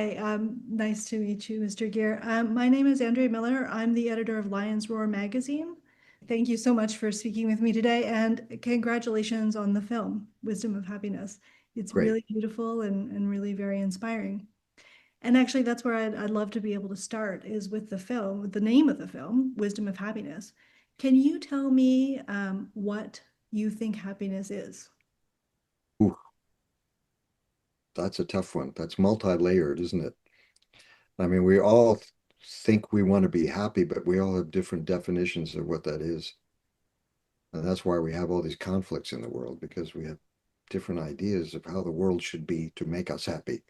Hi, nice to meet you, Mr. Gere. My name is Andrea Miller. I'm the editor of Lion's Roar magazine. Thank you so much for speaking with me today, and congratulations on the film, Wisdom of Happiness. It's Great. really beautiful and really very inspiring. And actually, that's where I'd love to be able to start is with the film, with the name of the film, Wisdom of Happiness. Can you tell me what you think happiness is? Ooh, that's a tough one. That's multi-layered, isn't it? I mean, we all think we want to be happy, but we all have different definitions of what that is. And that's why we have all these conflicts in the world, because we have different ideas of how the world should be to make us happy.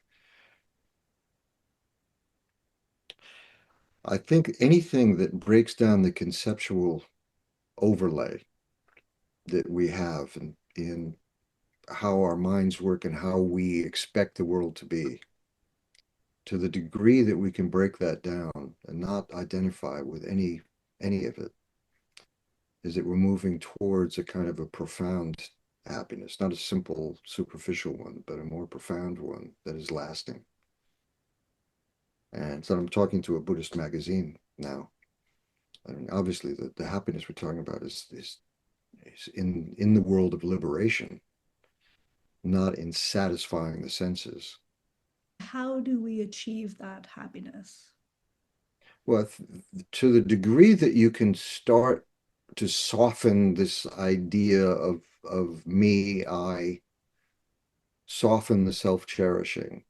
I think anything that breaks down the conceptual overlay that we have in how our minds work and how we expect the world to be, to the degree that we can break that down and not identify with any of it, is that we're moving towards a kind of a profound happiness, not a simple superficial one, but a more profound one that is lasting. And so I'm talking to a Buddhist magazine now. I mean, obviously the happiness we're talking about is in the world of liberation, not in satisfying the senses. How do we achieve that happiness? Well, to the degree that you can start to soften this idea of me, I, soften the self-cherishing,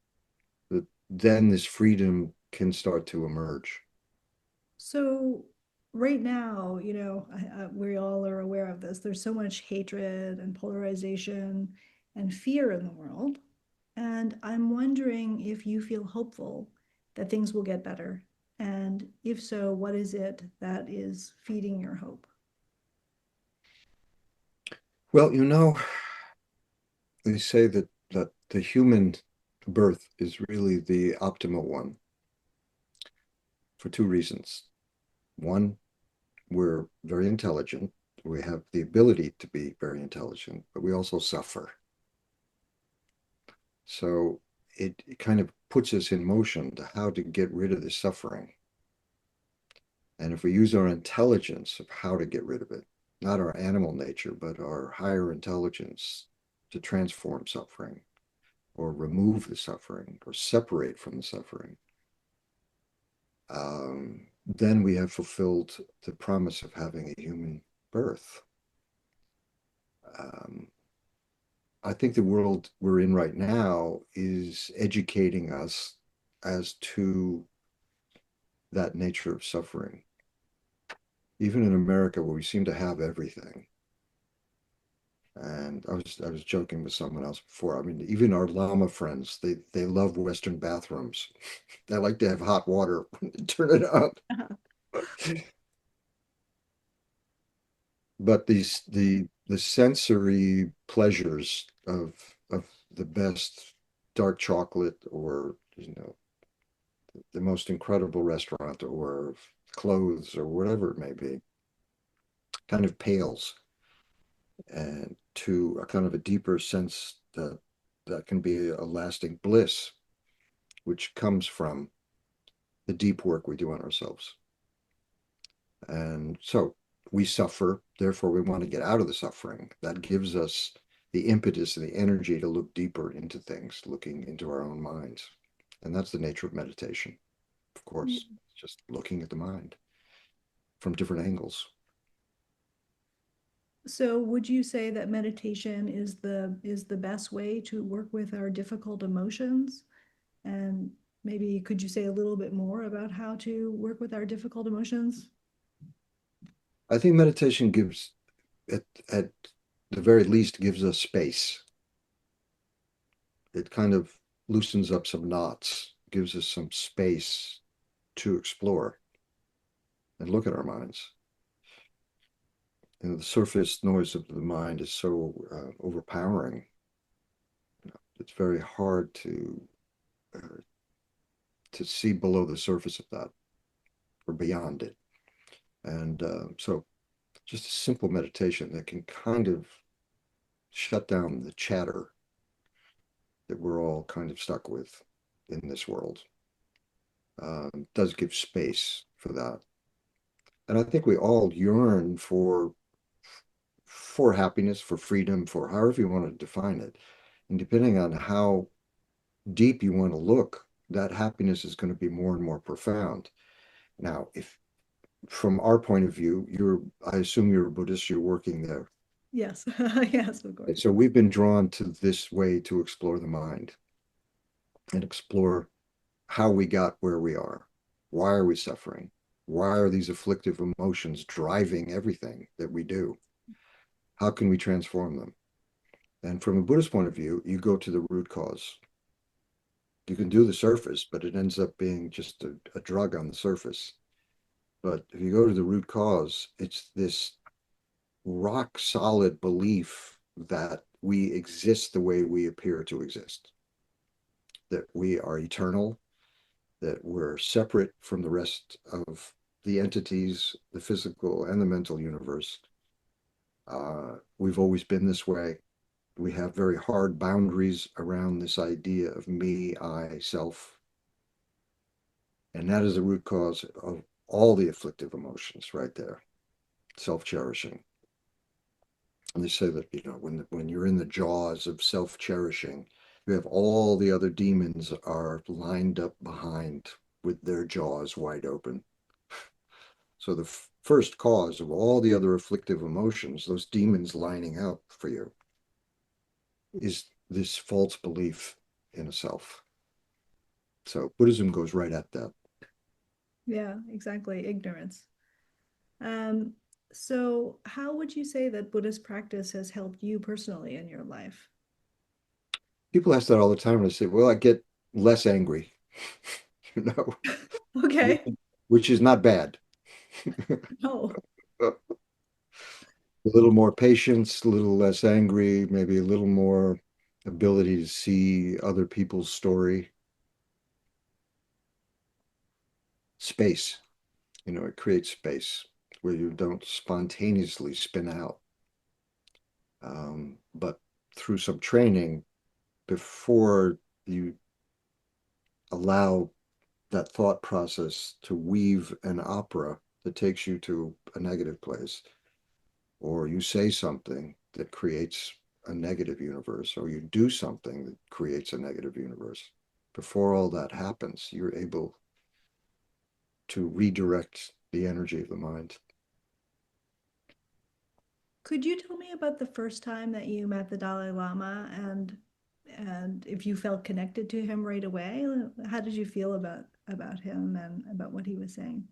that then this freedom can start to emerge. So right now, we all are aware of this. There's so much hatred and polarization and fear in the world. And I'm wondering if you feel hopeful that things will get better. And if so, what is it that is feeding your hope? Well, they say that the human birth is really the optimal one for two reasons. One, we're very intelligent. We have the ability to be very intelligent, but we also suffer. So it kind of puts us in motion to how to get rid of the suffering. And if we use our intelligence of how to get rid of it, not our animal nature, but our higher intelligence to transform suffering or remove the suffering or separate from the suffering, then we have fulfilled the promise of having a human birth. Um, I think the world we're in right now is educating us as to that nature of suffering. Even in America, where we seem to have everything. And I was joking with someone else before. I mean, even our Lama friends, they love Western bathrooms. They like to have hot water when they turn it on. But the sensory pleasures of the best dark chocolate, or the most incredible restaurant, or clothes, or whatever it may be, kind of pales and to a kind of a deeper sense that can be a lasting bliss, which comes from the deep work we do on ourselves. And so we suffer, therefore we want to get out of the suffering. That gives us the impetus and the energy to look deeper into things, looking into our own minds. And that's the nature of meditation, of course, just looking at the mind from different angles. So would you say that meditation is the best way to work with our difficult emotions? And maybe could you say a little bit more about how to work with our difficult emotions? I think meditation gives, at the very least, gives us space. It kind of loosens up some knots, gives us some space to explore and look at our minds. The surface noise of the mind is so overpowering. It's very hard to see below the surface of that or beyond it. And so, just a simple meditation that can kind of shut down the chatter that we're all kind of stuck with in this world. Does give space for that. And I think we all yearn for happiness, for freedom, for however you want to define it. And depending on how deep you want to look, that happiness is going to be more and more profound. Now, if from our point of view, I assume you're a Buddhist, you're working there. Yes, yes, of And course. so we've been drawn to this way to explore the mind and explore how we got where we are. Why are we suffering? Why are these afflictive emotions driving everything that we do? How can we transform them? And from a Buddhist point of view, you go to the root cause. You can do the surface, but it ends up being just a drug on the surface. But if you go to the root cause, it's this rock solid belief that we exist the way we appear to exist, that we are eternal, that we're separate from the rest of the entities, the physical and the mental universe. We've always been this way. We have very hard boundaries around this idea of me, I, self. And that is the root cause of all the afflictive emotions right there, self-cherishing. And they say that, when you're in the jaws of self-cherishing, you have all the other demons are lined up behind with their jaws wide open. So the first cause of all the other afflictive emotions, those demons lining up for you, is this false belief in a self. So Buddhism goes right at that. Yeah, exactly. Ignorance. Um, so how would you say that Buddhist practice has helped you personally in your life? People ask that all the time, and I say, well, I get less angry, you know, Okay. which is not bad. Oh, A little more patience, a little less angry, maybe a little more ability to see other people's story. Space, it creates space where you don't spontaneously spin out. But through some training, before you allow that thought process to weave an opera that takes you to a negative place, or you say something that creates a negative universe, or you do something that creates a negative universe. Before all that happens, you're able to redirect the energy of the mind. could you tell me about the first time that you met the Dalai Lama and if you felt connected to him right away? How did you feel about him and about what he was saying?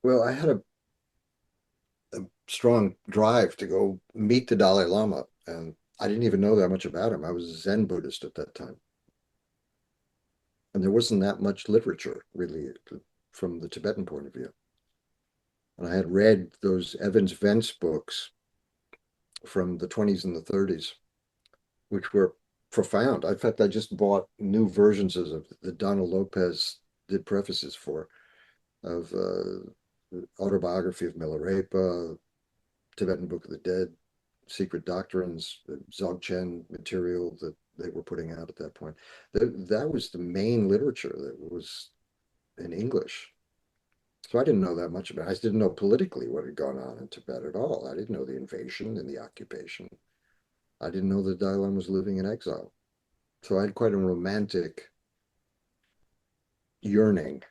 Well, I had a strong drive to go meet the Dalai Lama, and I didn't even know that much about him. I was a Zen Buddhist at that time, and there wasn't that much literature really from the Tibetan point of view. And I had read those Evans Vence books from the 20s and the 30s, which were profound. In fact, I just bought new versions of the Donald Lopez did prefaces for, of autobiography of Milarepa, Tibetan Book of the Dead, Secret Doctrines, the Dzogchen material that they were putting out at that point. That was the main literature that was in English. So I didn't know that much about it. I didn't know politically what had gone on in Tibet at all. I didn't know the invasion and the occupation. I didn't know the Dalai Lama was living in exile. So I had quite a romantic yearning.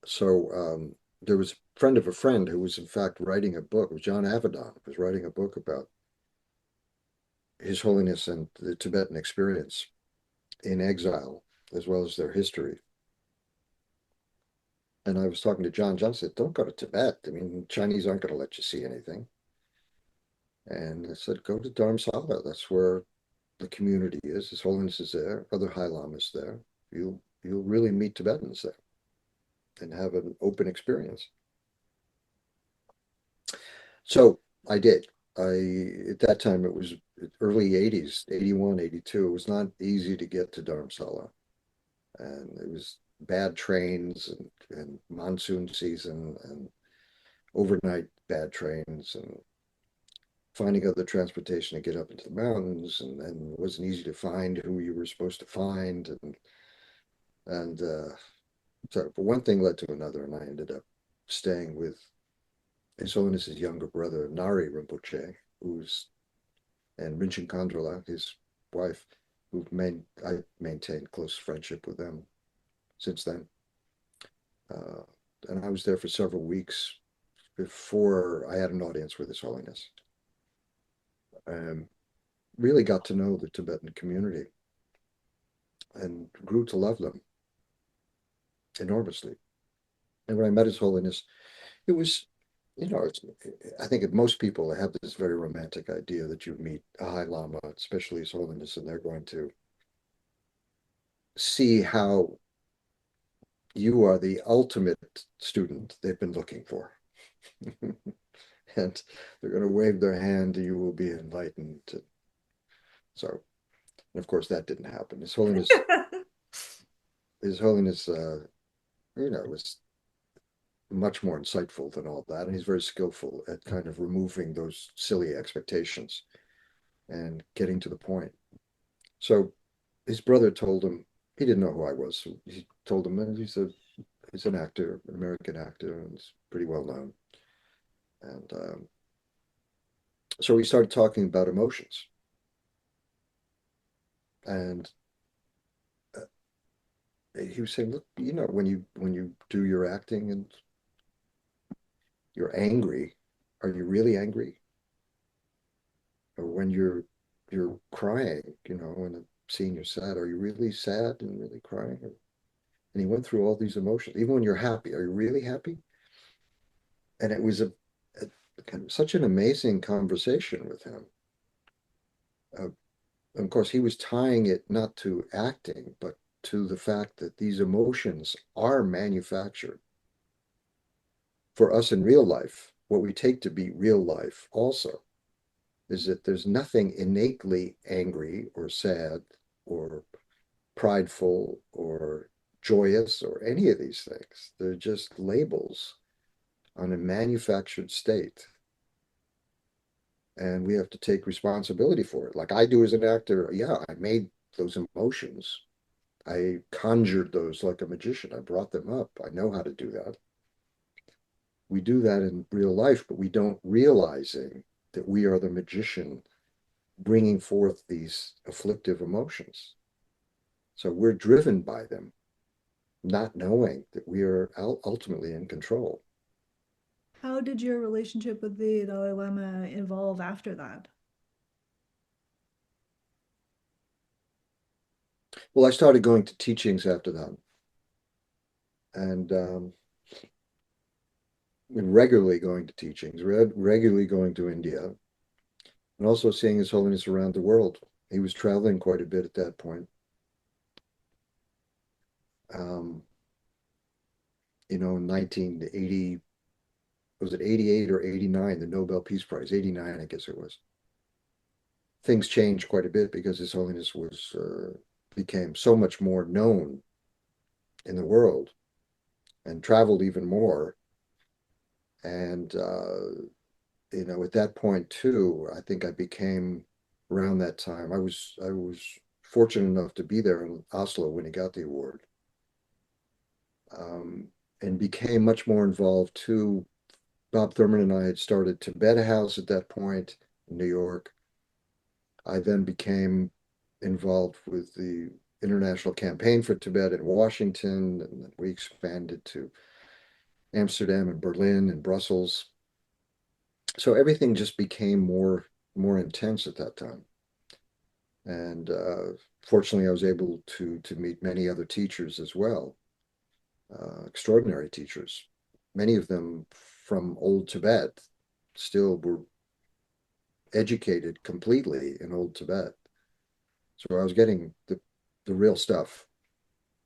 So there was a friend of a friend who was in fact writing a book. It was John Avedon, was writing a book about His Holiness and the Tibetan experience in exile, as well as their history. And I was talking to John. John said, "Don't go to Tibet. I mean, Chinese aren't going to let you see anything." And I said, "Go to Dharamsala. That's where the community is. His Holiness is there. Other High Lamas there. You'll really meet Tibetans there and have an open experience." So I did. At that time it was early 80s, 81, 82. It was not easy to get to Dharamsala. And it was bad trains and monsoon season and overnight bad trains and finding other transportation to get up into the mountains, and it wasn't easy to find who you were supposed to find, and so but one thing led to another, and I ended up staying with His Holiness's younger brother, Nari Rinpoche, who's and Rinchen Kondrola, his wife, I maintained close friendship with them since then. Uh, and I was there for several weeks before I had an audience with His Holiness. Really got to know the Tibetan community and grew to love them enormously. And when I met His Holiness, it was, I think most people have this very romantic idea that you meet a High Lama, especially His Holiness, and they're going to see how you are the ultimate student they've been looking for. And they're going to wave their hand and you will be enlightened. So, and of course, that didn't happen. His Holiness, was much more insightful than all that. And he's very skillful at kind of removing those silly expectations and getting to the point. So his brother told him, he didn't know who I was. So he told him, and he's an actor, an American actor, and he's pretty well known. And so we started talking about emotions. And he was saying, look, when you do your acting and you're angry, are you really angry? Or when you're crying, in a scene you're sad, are you really sad and really crying? And he went through all these emotions. Even when you're happy, are you really happy? And it was a kind of such an amazing conversation with him. Uh, of course, he was tying it not to acting, but to the fact that these emotions are manufactured for us in real life. What we take to be real life also is that there's nothing innately angry or sad or prideful or joyous or any of these things. They're just labels on a manufactured state. And we have to take responsibility for it. Like I do as an actor, yeah, I made those emotions. I conjured those like a magician. I brought them up. I know how to do that. We do that in real life, but we don't realizing that we are the magician bringing forth these afflictive emotions. So we're driven by them, not knowing that we are ultimately in control. How did your relationship with the Dalai Lama evolve after that? Well, I started going to teachings after that, and regularly going to teachings, regularly going to India, and also seeing His Holiness around the world. He was traveling quite a bit at that point. Um, in 1980, was it 88 or 89, the Nobel Peace Prize, 89, I guess it was. Things changed quite a bit because His Holiness became so much more known in the world and traveled even more. And at that point too, I think I became around that time. I was fortunate enough to be there in Oslo when he got the award, um, and became much more involved too. Bob Thurman and I had started Tibet House at that point in New York. I then became involved with the International Campaign for Tibet in Washington, and then we expanded to Amsterdam and Berlin and Brussels. So everything just became more intense at that time. And fortunately, I was able to meet many other teachers as well, extraordinary teachers. Many of them from old Tibet still were educated completely in old Tibet. So I was getting the real stuff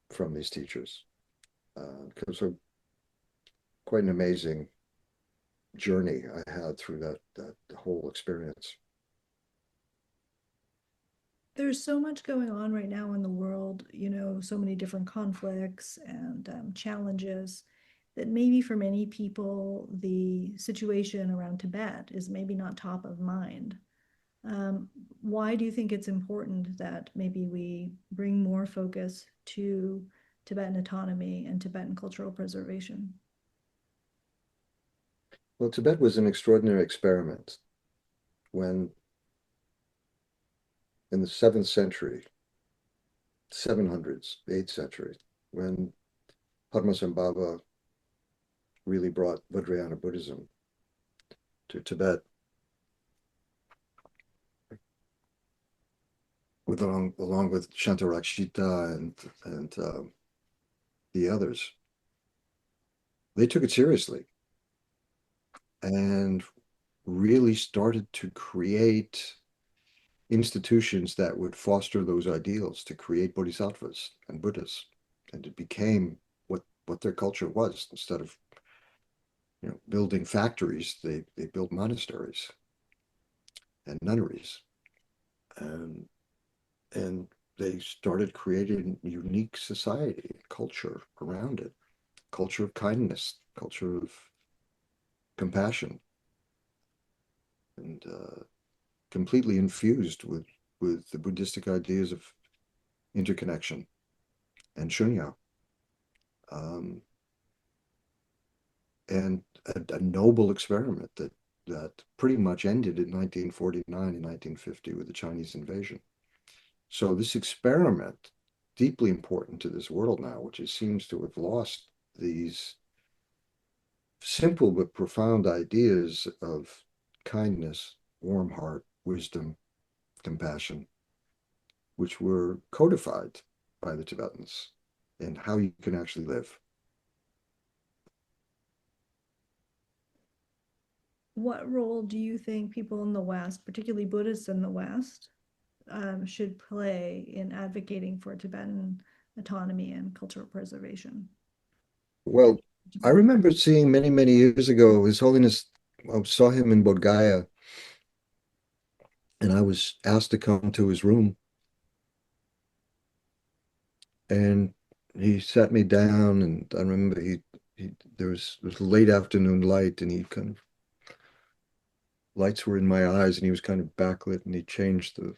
from these teachers. It was quite an amazing journey I had through that whole experience. There's so much going on right now in the world, so many different conflicts and challenges. that maybe for many people, the situation around Tibet is maybe not top of mind. Why do you think it's important that maybe we bring more focus to Tibetan autonomy and Tibetan cultural preservation? Well, Tibet was an extraordinary experiment when, in the 7th century, 700s, 8th century, when Padmasambhava really brought Vajrayana Buddhism to Tibet, along with Shantarakshita and the others. They took it seriously and really started to create institutions that would foster those ideals, to create bodhisattvas and Buddhas. And it became what their culture was. Instead of building factories, they built monasteries and nunneries. And and they started creating unique society, culture around it, culture of kindness, culture of compassion, and completely infused with the Buddhistic ideas of interconnection and shunya, um, and a noble experiment that pretty much ended in 1949 and 1950 with the Chinese invasion. So this experiment, deeply important to this world now, which it seems to have lost these simple but profound ideas of kindness, warm heart, wisdom, compassion, which were codified by the Tibetans and how you can actually live. What role do you think people in the West, particularly Buddhists in the West, should play in advocating for Tibetan autonomy and cultural preservation? Well, I remember seeing many, many years ago, His Holiness, I saw him in Bodh Gaya, and I was asked to come to his room, and he sat me down, and I remember he there was late afternoon light, and he kind of lights were in my eyes, and he was kind of backlit, and he changed the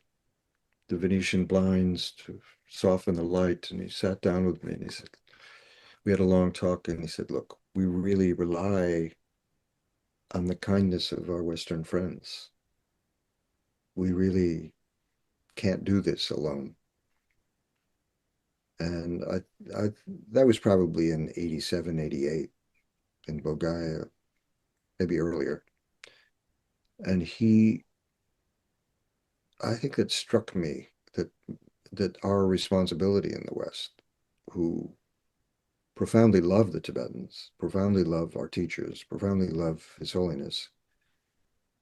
Venetian blinds to soften the light, and he sat down with me, and he said, we had a long talk, and he said, look, we really rely on the kindness of our Western friends. We really can't do this alone. And I that was probably in 87, 88 in Bulgaria, maybe earlier. And I think it struck me that our responsibility in the West, who profoundly love the Tibetans, profoundly love our teachers, profoundly love His Holiness,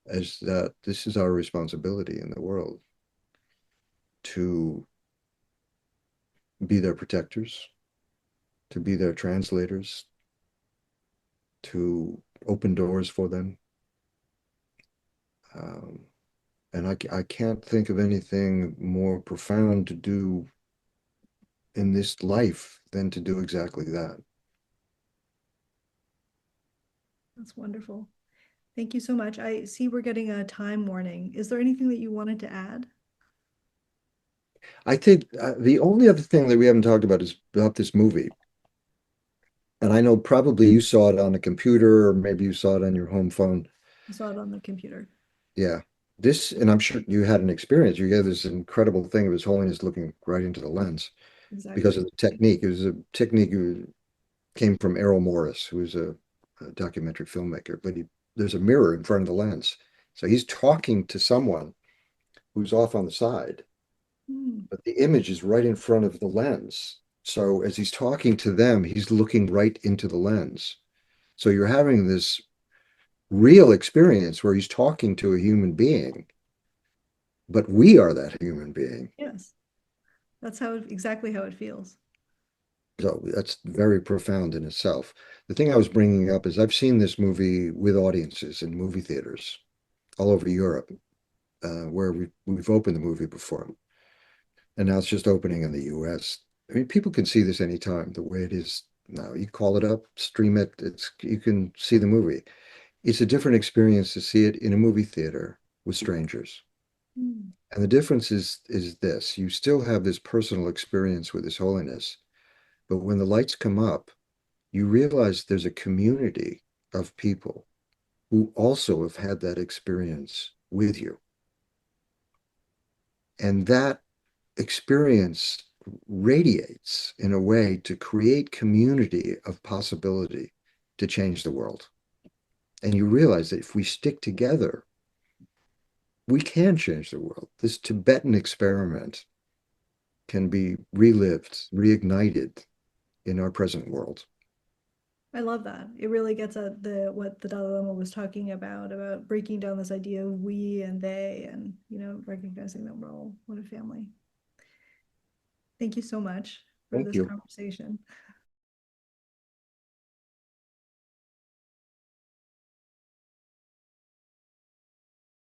is that this is our responsibility in the world to be their protectors, to be their translators, to open doors for them. Um, and I can't think of anything more profound to do in this life than to do exactly that. That's wonderful. Thank you so much. I see we're getting a time warning. Is there anything that you wanted to add? I think the only other thing that we haven't talked about is about this movie. And I know probably you saw it on a computer or maybe you saw it on your home phone. I saw it on the computer. Yeah. And I'm sure you had an experience. You had this incredible thing of His Holiness looking right into the lens because Exactly. of the technique. It was a technique that came from Errol Morris, who was a documentary filmmaker, but there's a mirror in front of the lens. So he's talking to someone who's off on the side, Hmm. but the image is right in front of the lens. So as he's talking to them, he's looking right into the lens. So you're having this real experience where he's talking to a human being, but we are that human being. Yes, that's how exactly how it feels. So that's very profound in itself. The thing I was bringing up is I've seen this movie with audiences in movie theaters all over Europe, where we've opened the movie before, and now it's just opening in the U.S. I mean, people can see this anytime. The way it is now. You call it up, stream it, you can see the movie. It's a different experience to see it in a movie theater with strangers. Mm. And the difference is this: you still have this personal experience with His Holiness, but when the lights come up, you realize there's a community of people who also have had that experience with you. And that experience radiates in a way to create community of possibility to change the world. And you realize that if we stick together, we can change the world. This Tibetan experiment can be relived, reignited in our present world. I love that. It really gets at the what the Dalai Lama was talking about breaking down this idea of we and they, and recognizing that we're all one family. Thank you so much for Thank this you. conversation.